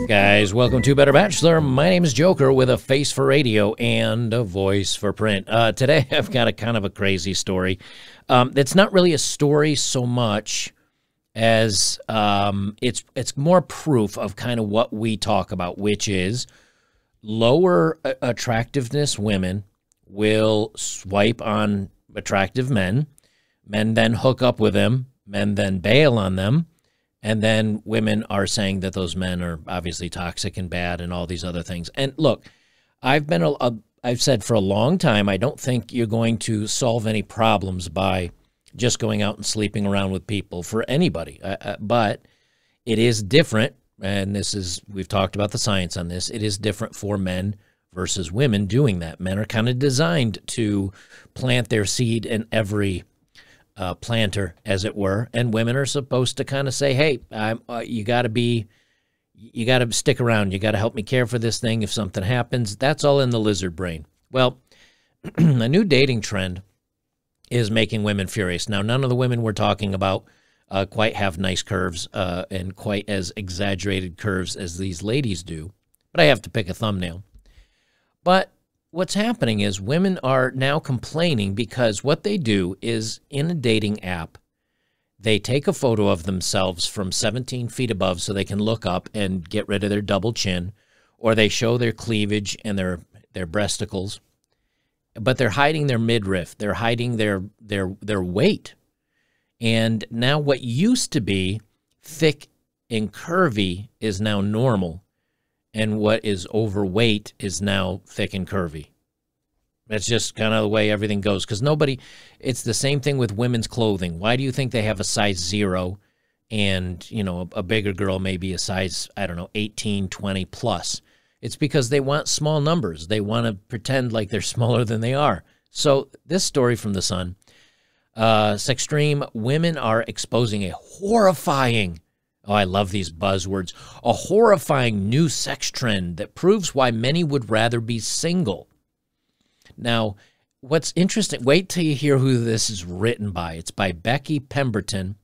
Guys, welcome to Better Bachelor. My name is Joker with a face for radio and a voice for print. Today I've got a kind of a crazy story. It's not really a story so much as it's more proof of kind of what we talk about, which is lower attractiveness women will swipe on attractive men. Men then hook up with them. Men then bail on them. And then women are saying that those men are obviously toxic and bad and all these other things. And look, I've said for a long time, I don't think you're going to solve any problems by just going out and sleeping around with people for anybody. But it is different, and we've talked about the science on this. It is different for men versus women doing that. Men are kind of designed to plant their seed in every planter, as it were, and women are supposed to kind of say, hey, you got to stick around. You got to help me care for this thing if something happens. That's all in the lizard brain. Well, a new dating trend is making women furious. Now, none of the women we're talking about quite have nice curves and quite as exaggerated curves as these ladies do, but I have to pick a thumbnail. But what's happening is women are now complaining because what they do is in a dating app, they take a photo of themselves from 17 feet above so they can look up and get rid of their double chin, or they show their cleavage and their breasticles, but they're hiding their midriff. They're hiding their weight. And now what used to be thick and curvy is now normal. And what is overweight is now thick and curvy. That's just kind of the way everything goes. Because it's the same thing with women's clothing. Why do you think they have a size 0 and, a bigger girl may be a size, 18, 20 plus? It's because they want small numbers. They want to pretend like they're smaller than they are. So this story from TheSun, Sextreme, women are exposing a horrifying, I love these buzzwords, a horrifying new sex trend that proves why many would rather be single. Now, what's interesting, wait till you hear who this is written by. It's by Becky Pemberton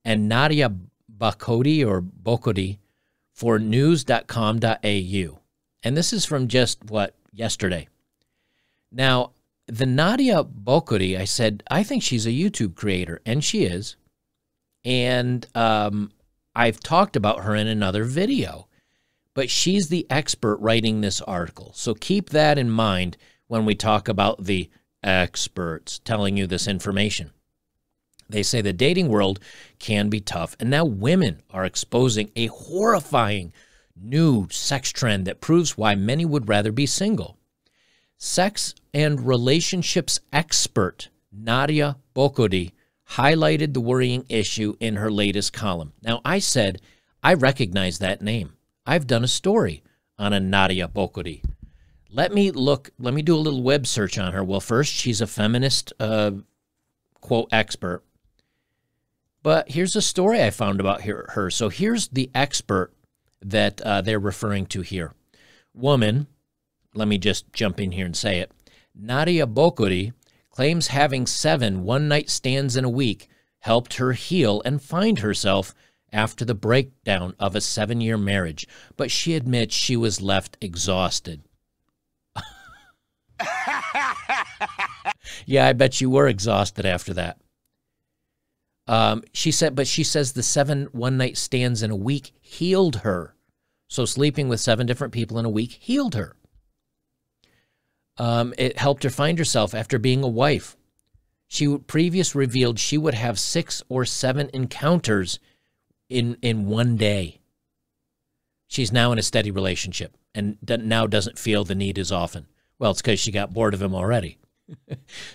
and Nadia Bocotti for news.com.au. And this is from just, yesterday. Now, the Nadia Bocotti, I said, I think she's a YouTube creator, and she is. And I've talked about her in another video, but she's the expert writing this article. So keep that in mind when we talk about the experts telling you this information. They say the dating world can be tough, and now women are exposing a horrifying new sex trend that proves why many would rather be single. Sex and relationships expert Nadia Bocotti highlighted the worrying issue in her latest column. Now, I said, I recognize that name. I've done a story on a Nadia Bocotti. Let me do a little web search on her. Well, first, she's a feminist, quote, expert. But here's a story I found about her. So here's the expert that they're referring to here. Woman, let me just jump in here and say it. Nadia Bocotti claims having 7 one-night stands in a week helped her heal and find herself after the breakdown of a 7-year marriage, but she admits she was left exhausted. Yeah, I bet you were exhausted after that. She says the 7 one-night stands in a week healed her. So sleeping with 7 different people in a week healed her. It helped her find herself after being a wife. She previously revealed she would have 6 or 7 encounters in one day. She's now in a steady relationship and now doesn't feel the need as often. Well, it's because she got bored of him already.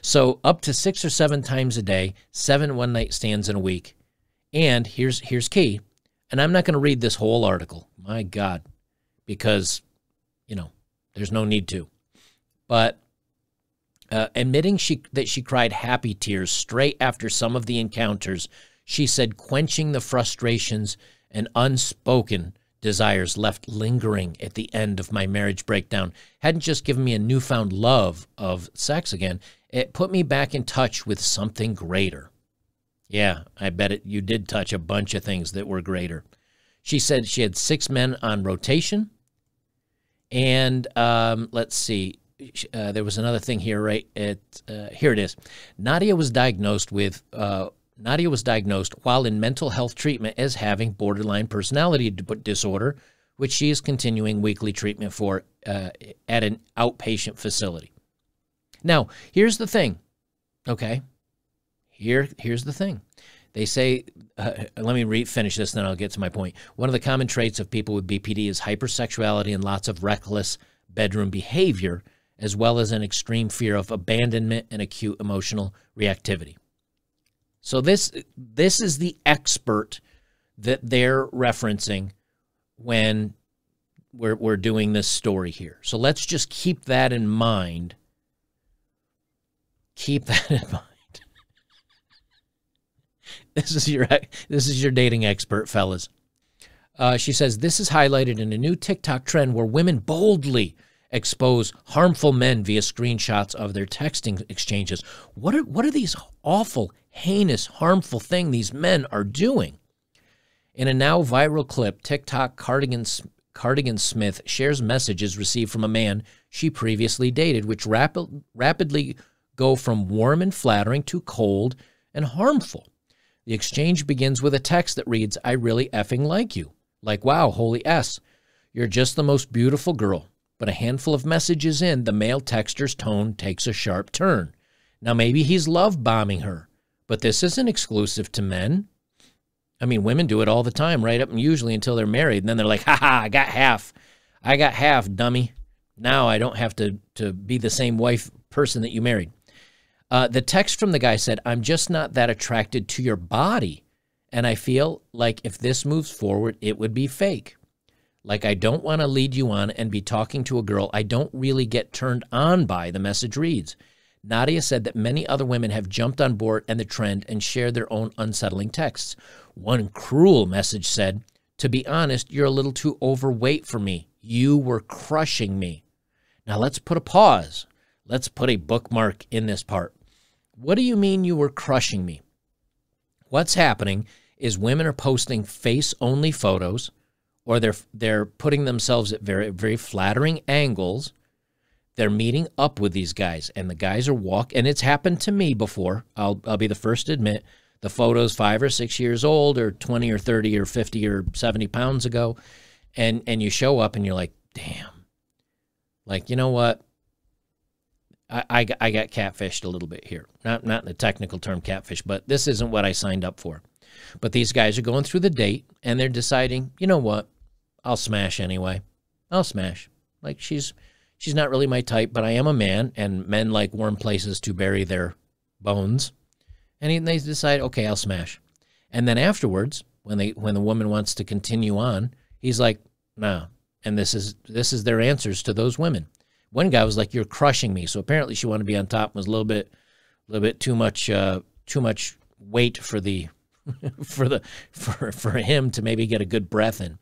So up to 6 or 7 times a day, 7 one-night stands in a week. And here's key. And I'm not going to read this whole article. My God. Because, there's no need to. But admitting that she cried happy tears straight after some of the encounters, she said quenching the frustrations and unspoken desires left lingering at the end of my marriage breakdown hadn't just given me a newfound love of sex again. It put me back in touch with something greater. Yeah, I bet you did touch a bunch of things that were greater. She said she had 6 men on rotation. And let's see. There was another thing here, right? Here it is. Nadia was diagnosed while in mental health treatment as having borderline personality disorder, which she is continuing weekly treatment for at an outpatient facility. Now, here's the thing, okay? Here's the thing. They say, let me finish this, then I'll get to my point. One of the common traits of people with BPD is hypersexuality and lots of reckless bedroom behavior, as well as an extreme fear of abandonment and acute emotional reactivity. So this is the expert that they're referencing when we're doing this story here. So let's just keep that in mind. Keep that in mind. This is your dating expert, fellas. She says, this is highlighted in a new TikTok trend where women boldly expose harmful men via screenshots of their texting exchanges. What are these awful, heinous, harmful things these men are doing? In a now viral clip, TikTok Cardigan Smith shares messages received from a man she previously dated, which rapidly go from warm and flattering to cold and harmful. The exchange begins with a text that reads, I really effing like you. Like, wow, holy S. You're just the most beautiful girl. But a handful of messages in, the male texter's tone takes a sharp turn. Now, maybe he's love bombing her, but this isn't exclusive to men. I mean, women do it all the time, right up and usually until they're married. And then they're like, ha, I got half. I got half, dummy. Now I don't have to be the same person that you married. The text from the guy said, I'm just not that attracted to your body. And I feel like if this moves forward, it would be fake. Like, I don't want to lead you on and be talking to a girl I don't really get turned on by, the message reads. Nadia said that many other women have jumped on board and the trend and shared their own unsettling texts. One cruel message said, to be honest, you're a little too overweight for me. You were crushing me. Now let's put a pause. Let's put a bookmark in this part. What do you mean you were crushing me? What's happening is women are posting face-only photos, or they're putting themselves at very, very flattering angles. They're meeting up with these guys, and the guys are and it's happened to me before. I'll be the first to admit, the photo's 5 or 6 years old, or 20 or 30 or 50 or 70 pounds ago, and you show up and you're like, damn. Like, you know what? I got catfished a little bit here. Not in the technical term catfish, but this isn't what I signed up for. But these guys are going through the date, and they're deciding, you know what? I'll smash anyway. I'll smash. Like, she's not really my type, but I am a man, and men like warm places to bury their bones. And they decide, okay, I'll smash. And then afterwards, when the woman wants to continue on, he's like, no. And this is their answers to those women. One guy was like, you're crushing me. So apparently she wanted to be on top, was a little bit too much weight for for him to maybe get a good breath in.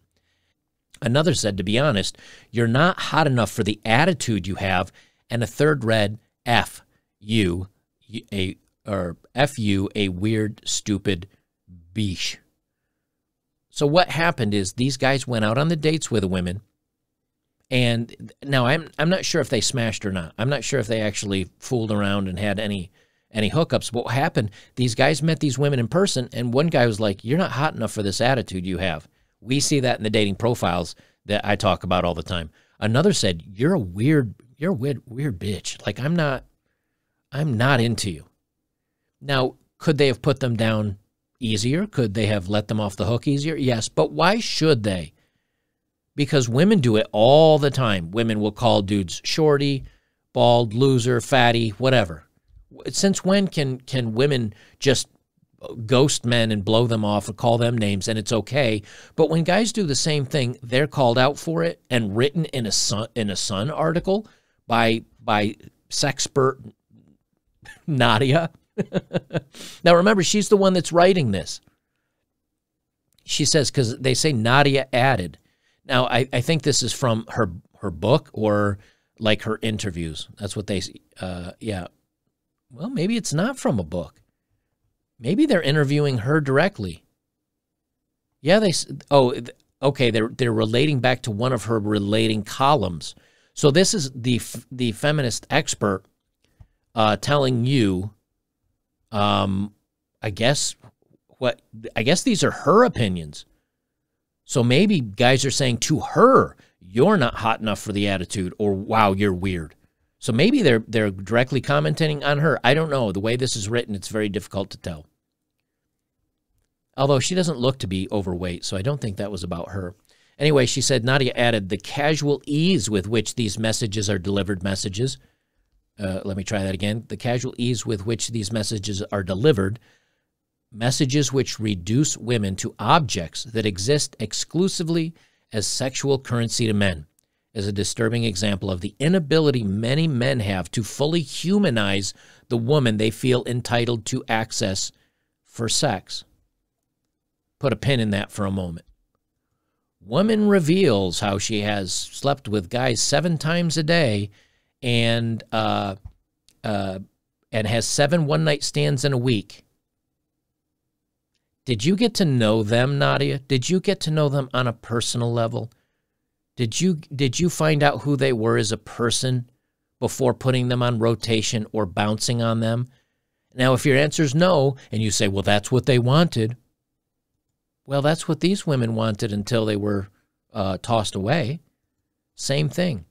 Another said, to be honest, you're not hot enough for the attitude you have. And a third read, F you, a weird, stupid biche. So what happened is these guys went out on the dates with the women. And now I'm not sure if they smashed or not. I'm not sure if they actually fooled around and had any hookups. But what happened, these guys met these women in person, and one guy was like, you're not hot enough for this attitude you have. We see that in the dating profiles that I talk about all the time. Another said, you're a weird bitch. Like, I'm not into you. Now, could they have put them down easier? Could they have let them off the hook easier? Yes, but why should they? Because women do it all the time. Women will call dudes shorty, bald, loser, fatty, whatever. Since when can women just ghost men and blow them off or call them names and it's okay? But when guys do the same thing, they're called out for it and written in a Sun article by sexpert Nadia. Now remember, she's the one that's writing this. She says, because they say Nadia added. Now, I think this is from her book or like her interviews. That's what they, yeah. Well, maybe it's not from a book. Maybe they're interviewing her directly. Yeah, Okay, they're relating back to one of her relating columns. So this is the feminist expert telling you, I guess these are her opinions. So maybe guys are saying to her, you're not hot enough for the attitude, or wow, you're weird. So maybe they're directly commenting on her. I don't know. The way this is written, it's very difficult to tell. Although she doesn't look to be overweight, so I don't think that was about her. Anyway, she said, Nadia added, the casual ease with which these messages are delivered messages. Let me try that again. The casual ease with which these messages are delivered, messages which reduce women to objects that exist exclusively as sexual currency to men, is a disturbing example of the inability many men have to fully humanize the woman they feel entitled to access for sex. Put a pin in that for a moment. Woman reveals how she has slept with guys 7 times a day and has 7 one-night stands in a week. Did you get to know them, Nadia? Did you get to know them on a personal level? Did you find out who they were as a person before putting them on rotation or bouncing on them? Now, if your answer is no, and you say, well, that's what they wanted, well, that's what these women wanted until they were tossed away. Same thing.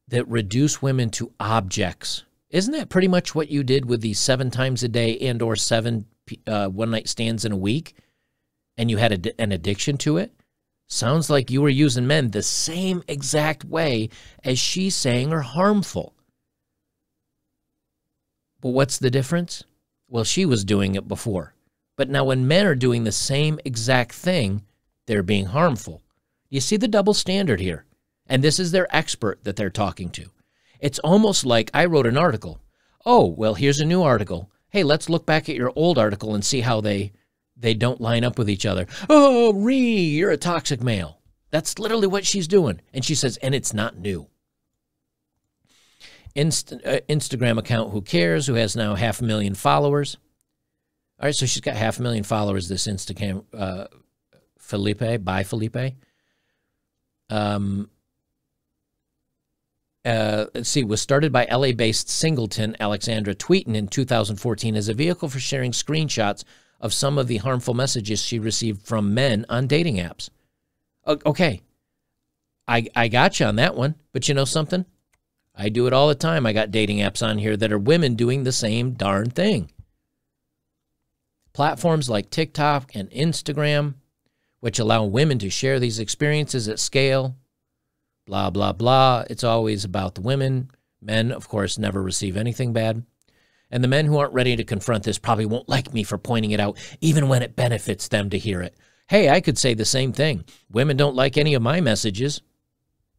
That reduce women to objects. Isn't that pretty much what you did with the 7 times a day and or 7 one-night stands in a week, and you had an addiction to it? Sounds like you were using men the same exact way as she's saying are harmful. But what's the difference? Well, she was doing it before. But now when men are doing the same exact thing, they're being harmful. You see the double standard here? And this is their expert that they're talking to. It's almost like I wrote an article. Oh, well, here's a new article. Hey, let's look back at your old article and see how they don't line up with each other. Oh, you're a toxic male. That's literally what she's doing. And she says, and it's not new. Instagram account, who cares, who has now 500,000 followers. All right, so she's got 500,000 followers, this Instagram, Felipe. Let's see, was started by LA-based singleton Alexandra Tweeten in 2014 as a vehicle for sharing screenshots of some of the harmful messages she received from men on dating apps. Okay, I got you on that one, but you know something? I do it all the time. I got dating apps on here that are women doing the same darn thing. Platforms like TikTok and Instagram, which allow women to share these experiences at scale, blah, blah, blah. It's always about the women. Men, of course, never receive anything bad. And the men who aren't ready to confront this probably won't like me for pointing it out, even when it benefits them to hear it. Hey, I could say the same thing. Women don't like any of my messages,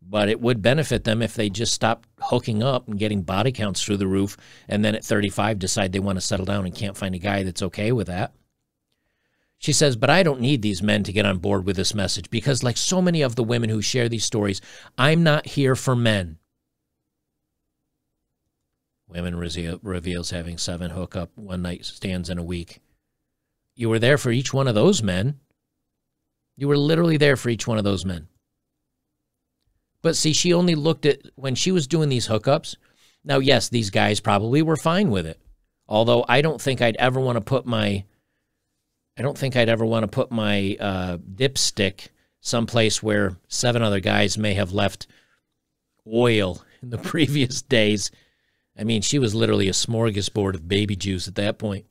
but it would benefit them if they just stopped hooking up and getting body counts through the roof, and then at 35 decide they want to settle down and can't find a guy that's okay with that. She says, but I don't need these men to get on board with this message because, like so many of the women who share these stories, I'm not here for men. Women reveals having 7 hookup one-night stands in a week. You were there for each one of those men. You were literally there for each one of those men. But see, she only looked at when she was doing these hookups. Now, yes, these guys probably were fine with it. Although I don't think I'd ever want to put my dipstick someplace where 7 other guys may have left oil in the previous days. I mean, she was literally a smorgasbord of baby juice at that point.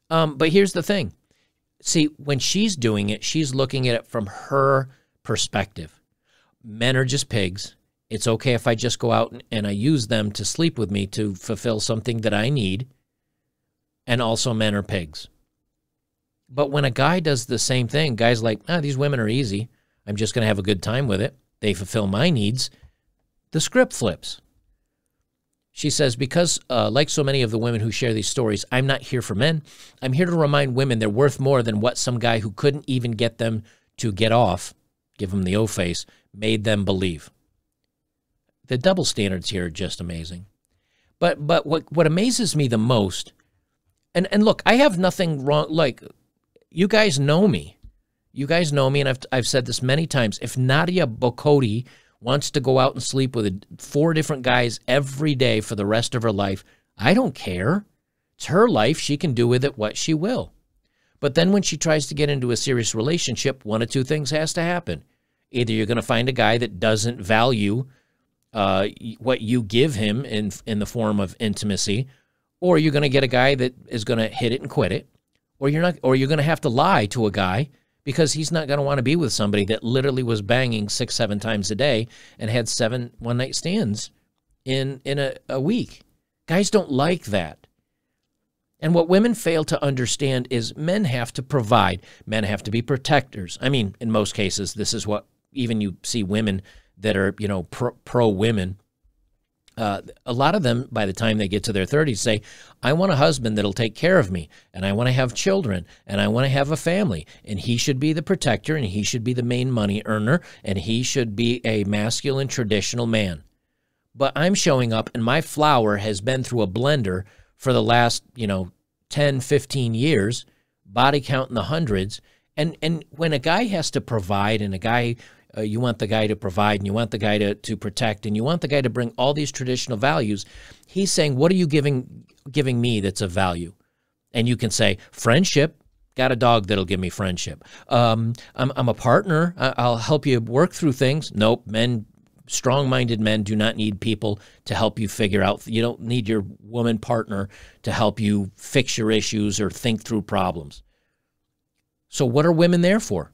But here's the thing. See, when she's doing it, she's looking at it from her perspective. Men are just pigs. It's okay if I just go out and I use them to sleep with me to fulfill something that I need. And also men are pigs. But when a guy does the same thing, guys like, these women are easy. I'm just going to have a good time with it. They fulfill my needs. The script flips. She says, because like so many of the women who share these stories, I'm not here for men. I'm here to remind women they're worth more than what some guy who couldn't even get them to get off, give them the O-face, made them believe. The double standards here are just amazing. But what amazes me the most, and look, I have nothing wrong, like, you guys know me. You guys know me, and I've said this many times. If Nadia Bocotti wants to go out and sleep with 4 different guys every day for the rest of her life, I don't care. It's her life. She can do with it what she will. But then when she tries to get into a serious relationship, one of 2 things has to happen. Either you're going to find a guy that doesn't value what you give him in the form of intimacy, or you're going to get a guy that is going to hit it and quit it, or you're going to have to lie to a guy because he's not going to want to be with somebody that literally was banging 6, 7 times a day and had 7 one-night stands in a week. Guys don't like that. And what women fail to understand is men have to provide. Men have to be protectors. I mean, in most cases, this is what even you see women that are, pro-women. A lot of them, by the time they get to their 30s, say, I want a husband that'll take care of me, and I want to have children, and I want to have a family, and he should be the protector, and he should be the main money earner, and he should be a masculine, traditional man. But I'm showing up, and my flower has been through a blender for the last, 10, 15 years, body count in the hundreds, and when a guy has to provide, and a guy you want the guy to provide, and you want the guy to protect, and you want the guy to bring all these traditional values, he's saying, what are you giving me that's of value? And you can say, friendship. Got a dog that'll give me friendship. I'm a partner. I'll help you work through things. Nope. Strong-minded men do not need people to help you figure out. You don't need your woman partner to help you fix your issues or think through problems. So what are women there for?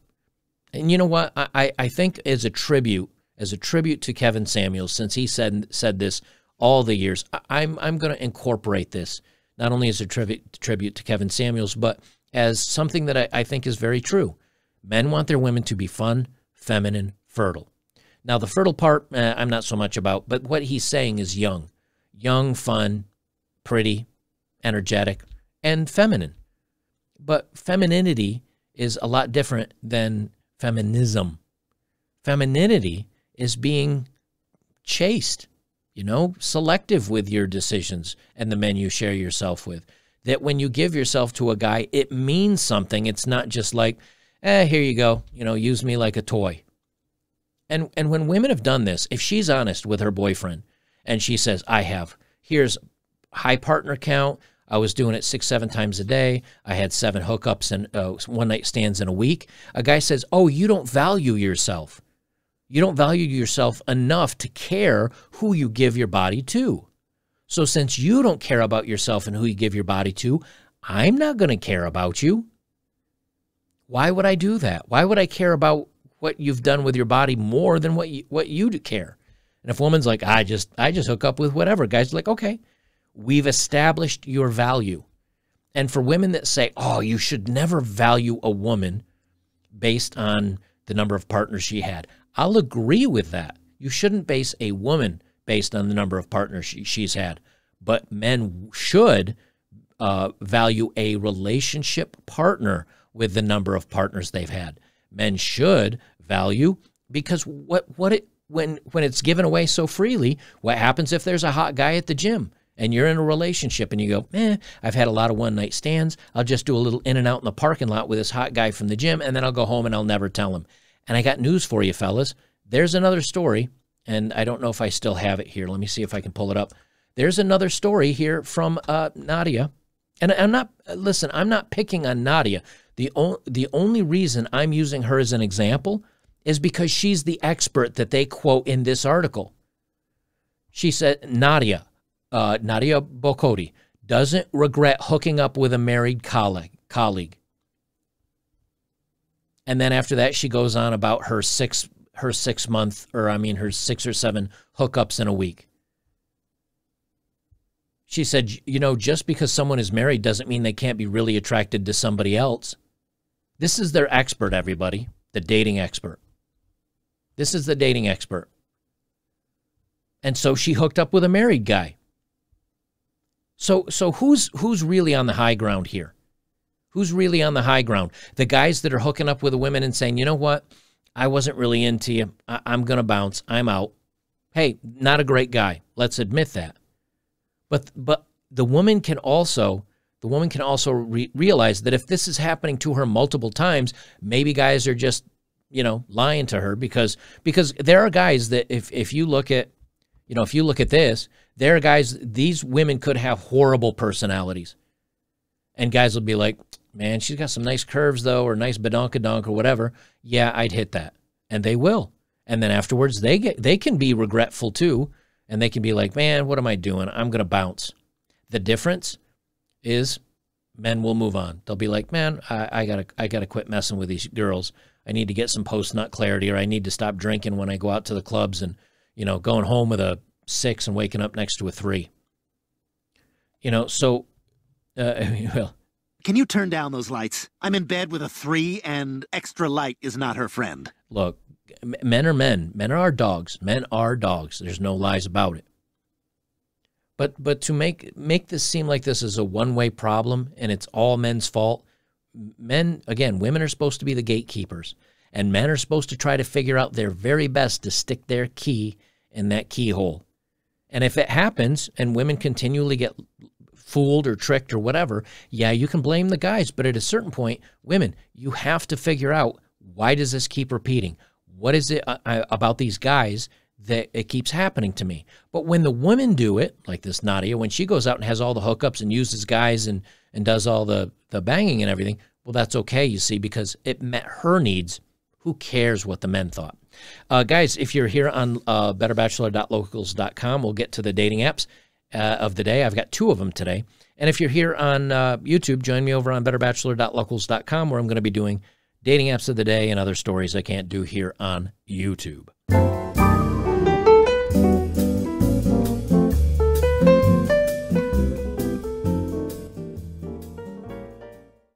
And you know what? I think as a tribute to Kevin Samuels, since he said this all the years, I'm going to incorporate this not only as a tribute to Kevin Samuels, but as something that I think is very true. Men want their women to be fun, feminine, fertile. Now, the fertile part, I'm not so much about, but what he's saying is young. Young, fun, pretty, energetic, and feminine. But femininity is a lot different than feminism. Femininity is being chaste, selective with your decisions and the men you share yourself with. That when you give yourself to a guy, it means something. It's not just like, here you go, use me like a toy. And when women have done this, if she's honest with her boyfriend and she says, here's high partner count, I was doing it 6, 7 times a day. I had 7 hookups and one-night stands in a week. A guy says, oh, you don't value yourself. You don't value yourself enough to care who you give your body to. So since you don't care about yourself and who you give your body to, I'm not going to care about you. Why would I do that? Why would I care about what you've done with your body more than what you care? And if a woman's like, I just hook up with whatever, guys are like, okay. We've established your value. And for women that say, oh, you should never value a woman based on the number of partners she had, I'll agree with that. You shouldn't base a woman based on the number of partners she's had. But men should value a relationship partner with the number of partners they've had. Men should value, because when it's given away so freely, what happens if there's a hot guy at the gym? And you're in a relationship and you go, I've had a lot of one-night stands. I'll just do a little in and out in the parking lot with this hot guy from the gym, and then I'll go home and I'll never tell him. And I got news for you, fellas. There's another story, and I don't know if I still have it here. Let me see if I can pull it up. There's another story here from Nadia. And I'm not picking on Nadia. The only reason I'm using her as an example is because she's the expert that they quote in this article. She said, Nadia Bocotti doesn't regret hooking up with a married colleague. And then after that, she goes on about her 6 or 7 hookups in a week. She said, just because someone is married doesn't mean they can't be really attracted to somebody else. This is their expert, everybody, the dating expert. This is the dating expert. And so she hooked up with a married guy. So who's really on the high ground here? Who's really on the high ground? The guys that are hooking up with the women and saying, you know what? I wasn't really into you. I'm going to bounce. I'm out. Hey, not a great guy. Let's admit that. But the woman can also the woman can also realize that if this is happening to her multiple times, maybe guys are just, you know, lying to her because there are guys that if you look at, you know, if you look at this, there are guys, these women could have horrible personalities. And guys will be like, man, she's got some nice curves though, or nice badonkadonk or whatever. Yeah, I'd hit that. And they will. And then afterwards they can be regretful too. And they can be like, man, what am I doing? I'm going to bounce. The difference is men will move on. They'll be like, man, I gotta quit messing with these girls. I need to get some post-nut clarity, or I need to stop drinking when I go out to the clubs and, you know, going home with a 6 and waking up next to a 3. You know, so, well. Can you turn down those lights? I'm in bed with a 3 and extra light is not her friend. Look, men are men. Men are dogs. Men are dogs. There's no lies about it. But to make this seem like this is a one-way problem and it's all men's fault, men, again, women are supposed to be the gatekeepers, and men are supposed to try to figure out their very best to stick their key in that keyhole. And if it happens and women continually get fooled or tricked or whatever, yeah, you can blame the guys, but at a certain point, women, you have to figure out, why does this keep repeating? What is it about these guys that it keeps happening to me? But when the women do it, like this Nadia, when she goes out and has all the hookups and uses guys and does all the banging and everything, well, that's okay, you see, because it met her needs. Who cares what the men thought? Guys, if you're here on betterbachelor.locals.com, we'll get to the dating apps of the day. I've got 2 of them today. And if you're here on YouTube, join me over on betterbachelor.locals.com, where I'm going to be doing dating apps of the day and other stories I can't do here on YouTube.